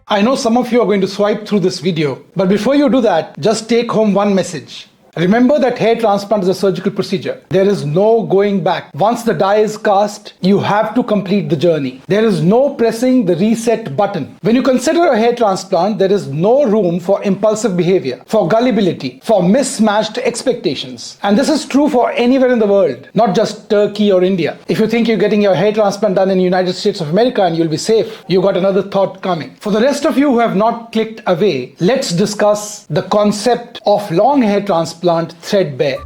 I know some of you are going to swipe through this video, but before you do that, just take home one message. Remember that hair transplant is a surgical procedure. There is no going back. Once the die is cast, you have to complete the journey. There is no pressing the reset button. When you consider a hair transplant, there is no room for impulsive behavior, for gullibility, for mismatched expectations. And this is true for anywhere in the world, not just Turkey or India. If you think you're getting your hair transplant done in the United States of America and you'll be safe, you got another thought coming. For the rest of you who have not clicked away, let's discuss the concept of long hair transplant threadbare.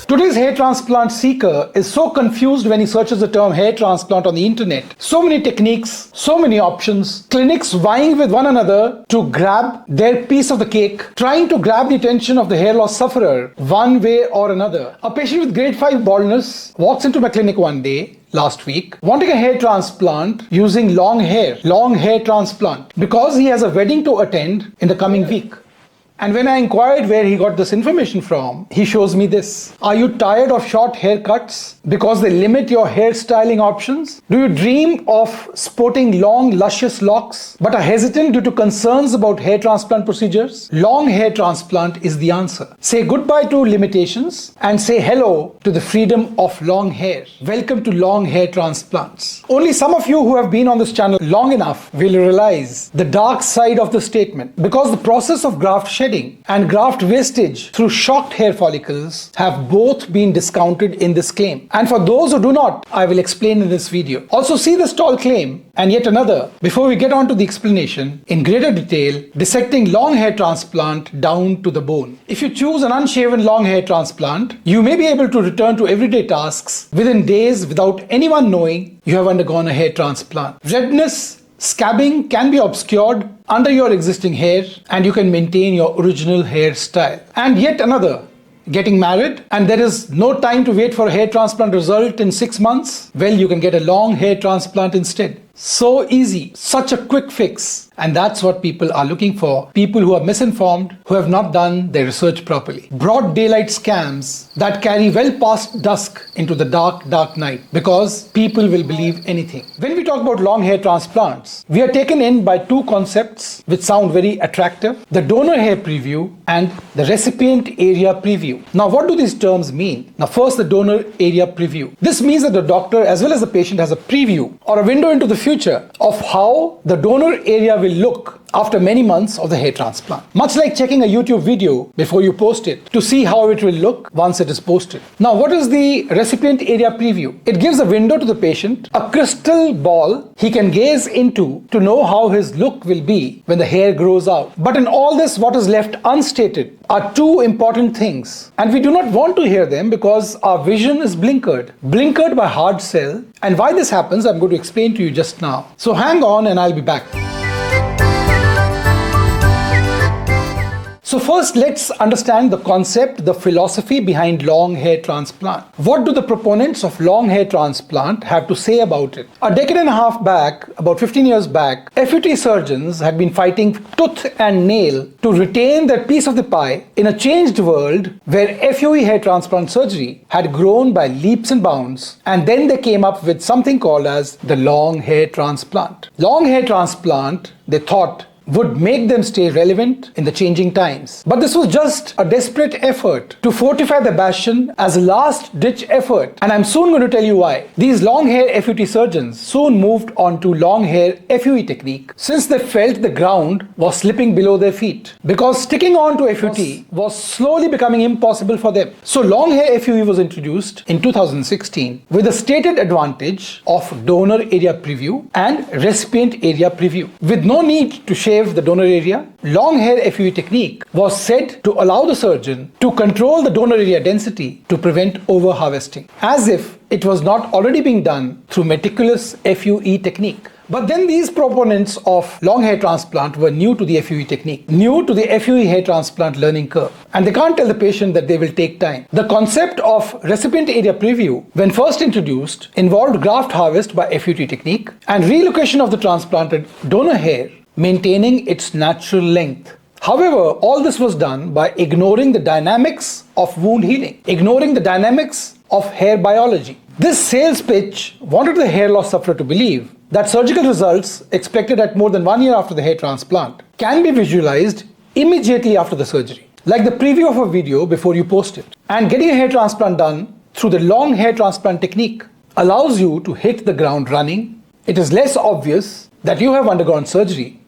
Today's hair transplant seeker is so confused when he searches the term hair transplant on the internet. So many techniques, so many options, clinics vying with one another to grab their piece of the cake, trying to grab the attention of the hair loss sufferer one way or another. A patient with grade 5 baldness walks into my clinic one day last week, wanting a hair transplant using long hair transplant, because he has a wedding to attend in the coming week. And when I inquired where he got this information from, he shows me this. Are you tired of short haircuts because they limit your hairstyling options? Do you dream of sporting long, luscious locks but are hesitant due to concerns about hair transplant procedures? Long hair transplant is the answer. Say goodbye to limitations and say hello to the freedom of long hair. Welcome to long hair transplants. Only some of you who have been on this channel long enough will realize the dark side of the statement, because the process of graft shedding and graft wastage through shocked hair follicles have both been discounted in this claim. And for those who do not, I will explain in this video. Also, see this tall claim and yet another before we get on to the explanation in greater detail, dissecting long hair transplant down to the bone. If you choose an unshaven long hair transplant, you may be able to return to everyday tasks within days without anyone knowing you have undergone a hair transplant. Redness, scabbing can be obscured under your existing hair and you can maintain your original hairstyle. And yet another, getting married and there is no time to wait for a hair transplant result in 6 months? Well, you can get a long hair transplant instead. So easy, such a quick fix. And that's what people are looking for. People who are misinformed, who have not done their research properly. Broad daylight scams that carry well past dusk into the dark night, because people will believe anything. When we talk about long hair transplants, we are taken in by two concepts which sound very attractive: the donor hair preview and the recipient area preview. Now, what do these terms mean? Now, first, the donor area preview. This means that the doctor as well as the patient has a preview or a window into the future of how the donor area will look after many months of the hair transplant. Much like checking a YouTube video before you post it to see how it will look once it is posted. Now, what is the recipient area preview? It gives a window to the patient, a crystal ball he can gaze into to know how his look will be when the hair grows out. But in all this, what is left unstated are two important things, and we do not want to hear them because our vision is blinkered by hard sell. And why this happens, I'm going to explain to you just now. So hang on and I'll be back. So first, let's understand the concept, the philosophy behind long hair transplant. What do the proponents of long hair transplant have to say about it? A decade and a half back, about 15 years back, FUT surgeons had been fighting tooth and nail to retain their piece of the pie in a changed world where FUE hair transplant surgery had grown by leaps and bounds, and then they came up with something called as the long hair transplant. Long hair transplant, they thought, would make them stay relevant in the changing times. But this was just a desperate effort to fortify the bastion as a last-ditch effort. And I'm soon going to tell you why. These long hair FUT surgeons soon moved on to long hair FUE technique since they felt the ground was slipping below their feet. Because sticking on to FUT was slowly becoming impossible for them. So long hair FUE was introduced in 2016 with the stated advantage of donor area preview and recipient area preview. With no need to shave the donor area, long hair FUE technique was said to allow the surgeon to control the donor area density to prevent over-harvesting, as if it was not already being done through meticulous FUE technique. But then these proponents of long hair transplant were new to the FUE technique, new to the FUE hair transplant learning curve, and they can't tell the patient that they will take time. The concept of recipient area preview, when first introduced, involved graft harvest by FUT technique and relocation of the transplanted donor hair, maintaining its natural length. However, all this was done by ignoring the dynamics of wound healing, ignoring the dynamics of hair biology. This sales pitch wanted the hair loss sufferer to believe that surgical results expected at more than 1 year after the hair transplant can be visualized immediately after the surgery, like the preview of a video before you post it. And getting a hair transplant done through the long hair transplant technique allows you to hit the ground running. It is less obvious that you have undergone surgery.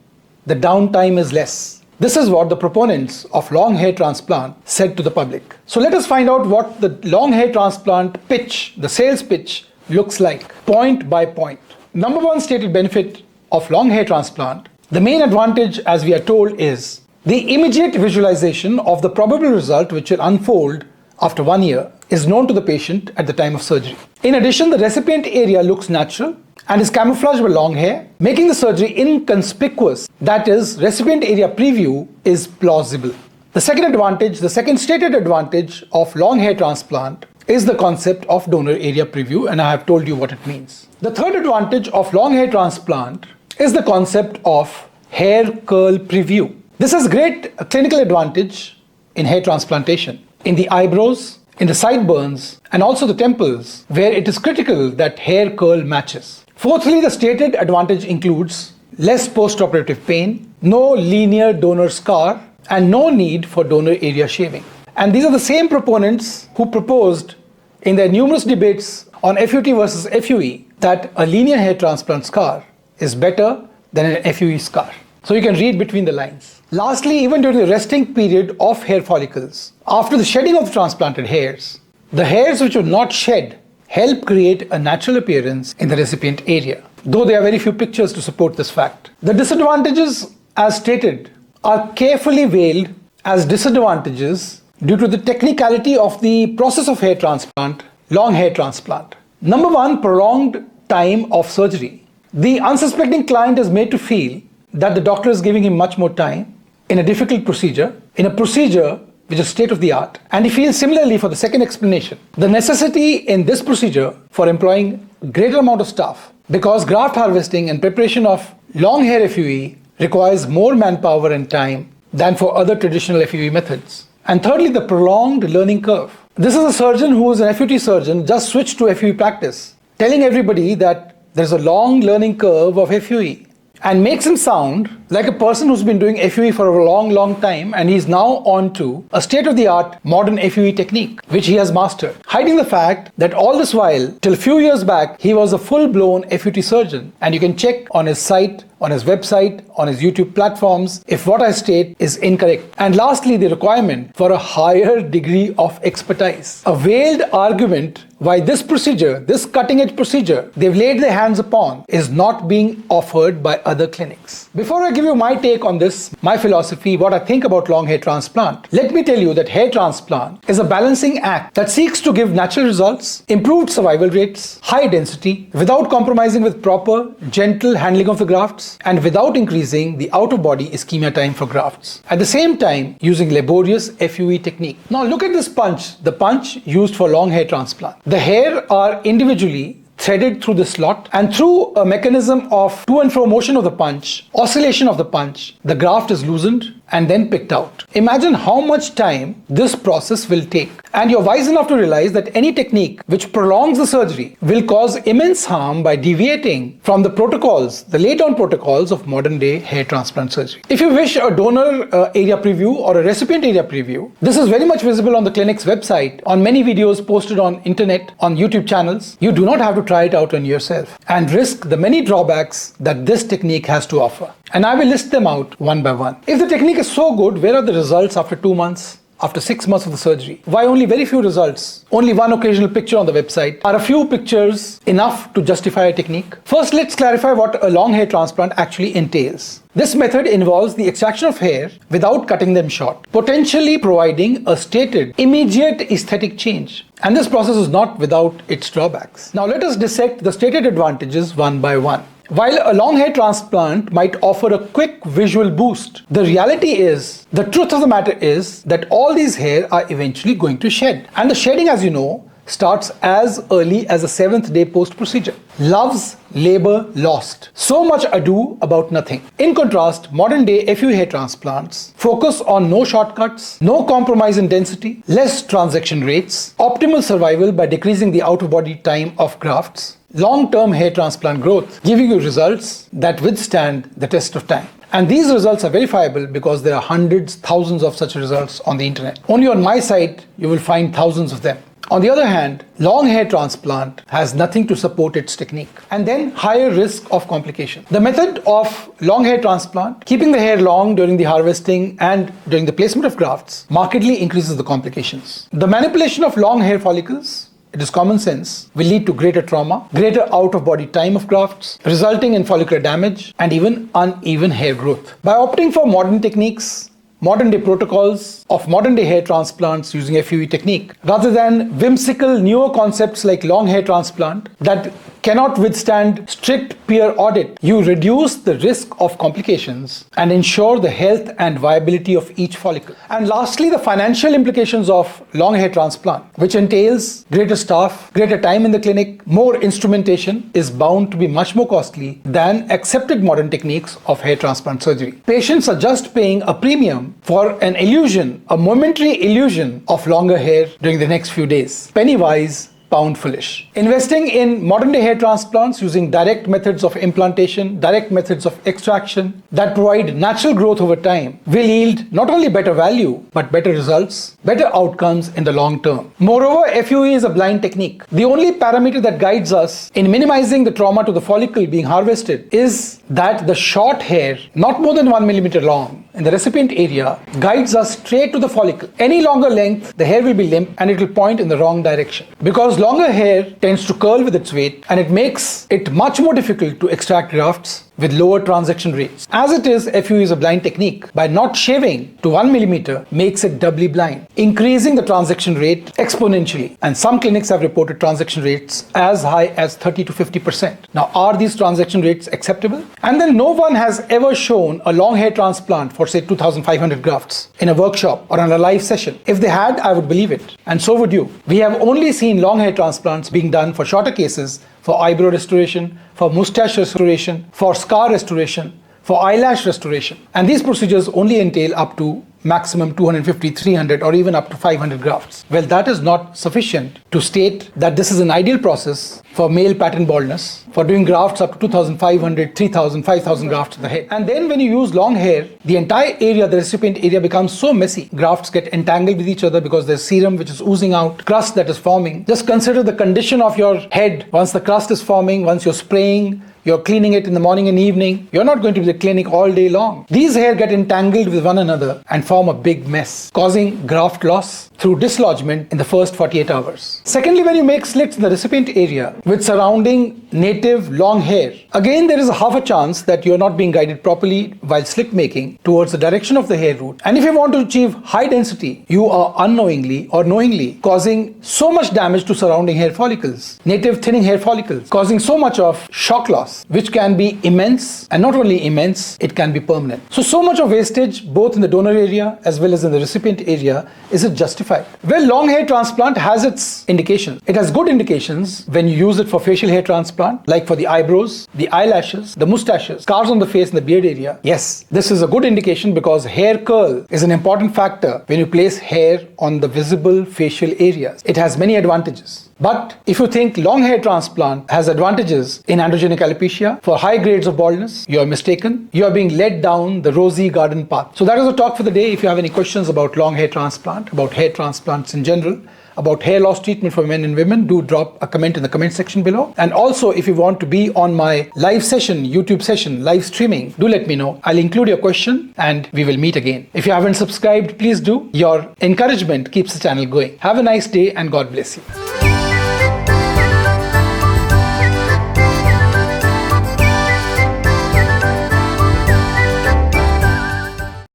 The downtime is less. This is what the proponents of long hair transplant said to the public. So let us find out what the long hair transplant pitch, the sales pitch, looks like, point by point. Number one stated benefit of long hair transplant, the main advantage, as we are told, is the immediate visualization of the probable result which will unfold after 1 year is known to the patient at the time of surgery. In addition, the recipient area looks natural and is camouflaged with long hair, making the surgery inconspicuous. That is, recipient area preview is plausible. The second stated advantage of long hair transplant is the concept of donor area preview, and I have told you what it means. The third advantage of long hair transplant is the concept of hair curl preview. This has great clinical advantage in hair transplantation, in the eyebrows, in the sideburns, and also the temples, where it is critical that hair curl matches. Fourthly, the stated advantage includes less post-operative pain, no linear donor scar, and no need for donor area shaving. And these are the same proponents who proposed in their numerous debates on FUT versus FUE that a linear hair transplant scar is better than an FUE scar. So you can read between the lines. Lastly, even during the resting period of hair follicles, after the shedding of the transplanted hairs, the hairs which were not shed help create a natural appearance in the recipient area, though there are very few pictures to support this fact. The disadvantages, as stated, are carefully veiled as disadvantages due to the technicality of the process of hair transplant, long hair transplant. Number one, prolonged time of surgery. The unsuspecting client is made to feel that the doctor is giving him much more time in a difficult procedure, in a procedure which is state of the art. And he feels similarly for the second explanation, the necessity in this procedure for employing greater amount of staff, because graft harvesting and preparation of long hair FUE requires more manpower and time than for other traditional FUE methods. And thirdly, the prolonged learning curve. This is a surgeon who is an FUT surgeon just switched to FUE practice, telling everybody that there's a long learning curve of FUE, and makes him sound like a person who's been doing FUE for a long time, and he's now on to a state-of-the-art modern FUE technique, which he has mastered, hiding the fact that all this while, till a few years back, he was a full-blown FUT surgeon. And you can check on his site, on his website, on his YouTube platforms, if what I state is incorrect. And lastly, the requirement for a higher degree of expertise. A veiled argument why this procedure, this cutting-edge procedure they've laid their hands upon, is not being offered by other clinics. Before I give you my take on this, my philosophy, what I think about long hair transplant, let me tell you that hair transplant is a balancing act that seeks to give natural results, improved survival rates, high density, without compromising with proper, gentle handling of the grafts, and without increasing the out-of-body ischemia time for grafts. At the same time, using laborious FUE technique. Now look at this punch, the punch used for long hair transplant. The hair are individually threaded through the slot, and through a mechanism of to and fro motion of the punch, oscillation of the punch, the graft is loosened and then picked out. Imagine how much time this process will take. And you're wise enough to realize that any technique which prolongs the surgery will cause immense harm by deviating from the protocols, the laid down protocols of modern day hair transplant surgery. If you wish a donor area preview or a recipient area preview, this is very much visible on the clinic's website, on many videos posted on internet, on YouTube channels. You do not have to try it out on yourself and risk the many drawbacks that this technique has to offer. And I will list them out one by one. If the technique is so good, where are the results after 2 months? After 6 months of the surgery? Why only very few results? Only one occasional picture on the website. Are a few pictures enough to justify a technique? First, let's clarify what a long hair transplant actually entails. This method involves the extraction of hair without cutting them short, potentially providing a stated immediate aesthetic change. And this process is not without its drawbacks. Now let us dissect the stated advantages one by one. While a long hair transplant might offer a quick visual boost, the reality is, the truth of the matter is that all these hair are eventually going to shed. And the shedding, as you know, starts as early as the 7th day post-procedure. Loves labor lost. So much ado about nothing. In contrast, modern-day FUE hair transplants focus on no shortcuts, no compromise in density, less transection rates, optimal survival by decreasing the out-of-body time of grafts, long-term hair transplant growth, giving you results that withstand the test of time. And these results are verifiable because there are hundreds, thousands of such results on the internet. Only on my site, you will find thousands of them. On the other hand, long hair transplant has nothing to support its technique, and then higher risk of complication. The method of long hair transplant, keeping the hair long during the harvesting and during the placement of grafts, markedly increases the complications. The manipulation of long hair follicles, it is common sense, will lead to greater trauma, greater out-of-body time of grafts, resulting in follicular damage and even uneven hair growth. By opting for modern techniques, modern-day protocols of modern-day hair transplants using FUE technique, rather than whimsical newer concepts like long hair transplant that cannot withstand strict peer audit, you reduce the risk of complications and ensure the health and viability of each follicle. And lastly, the financial implications of long hair transplant, which entails greater staff, greater time in the clinic, more instrumentation, is bound to be much more costly than accepted modern techniques of hair transplant surgery. Patients are just paying a premium for an illusion, a momentary illusion of longer hair during the next few days. Penny wise, pound foolish. Investing in modern day hair transplants using direct methods of implantation, direct methods of extraction that provide natural growth over time will yield not only better value, but better results, better outcomes in the long term. Moreover, FUE is a blind technique. The only parameter that guides us in minimizing the trauma to the follicle being harvested is that the short hair, not more than 1 millimeter long, in the recipient area guides us straight to the follicle. Any longer length, the hair will be limp and it will point in the wrong direction. Because longer hair tends to curl with its weight and it makes it much more difficult to extract grafts with lower transection rates. As it is, FUE is a blind technique. By not shaving to 1 millimeter makes it doubly blind, increasing the transection rate exponentially. And some clinics have reported transection rates as high as 30 to 50%. Now, are these transection rates acceptable? And then no one has ever shown a long hair transplant for say 2,500 grafts in a workshop or on a live session. If they had, I would believe it. And so would you. We have only seen long hair transplants being done for shorter cases, for eyebrow restoration, for mustache restoration, for scar restoration, for eyelash restoration. And these procedures only entail up to maximum 250, 300 or even up to 500 grafts. Well, that is not sufficient to state that this is an ideal process for male pattern baldness, for doing grafts up to 2,500, 3,000, 5,000 grafts to the head. And then when you use long hair, the entire area, the recipient area becomes so messy. Grafts get entangled with each other because there's serum which is oozing out, crust that is forming. Just consider the condition of your head once the crust is forming, once you're spraying, you're cleaning it in the morning and evening. You're not going to be in the clinic all day long. These hair get entangled with one another and form a big mess, causing graft loss through dislodgement in the first 48 hours. Secondly, when you make slits in the recipient area with surrounding native long hair, again there is a half a chance that you're not being guided properly while slit making towards the direction of the hair root. And if you want to achieve high density, you are unknowingly or knowingly causing so much damage to surrounding hair follicles, native thinning hair follicles, causing so much of shock loss, which can be immense, and not only immense, it can be permanent. So much of wastage both in the donor area as well as in the recipient area, is it justified? Well, long hair transplant has its indications. It has good indications when you use it for facial hair transplant, like for the eyebrows, the eyelashes, the mustaches, scars on the face and the beard area. Yes, this is a good indication because hair curl is an important factor when you place hair on the visible facial areas. It has many advantages. But if you think long hair transplant has advantages in androgenic alopecia for high grades of baldness, you are mistaken. You are being led down the rosy garden path. So that is a talk for the day. If you have any questions about long hair transplant, about hair transplants in general, about hair loss treatment for men and women, do drop a comment in the comment section below. And also, if you want to be on my live session, YouTube session, live streaming, do let me know. I'll include your question and we will meet again. If you haven't subscribed, please do. Your encouragement keeps the channel going. Have a nice day and God bless you.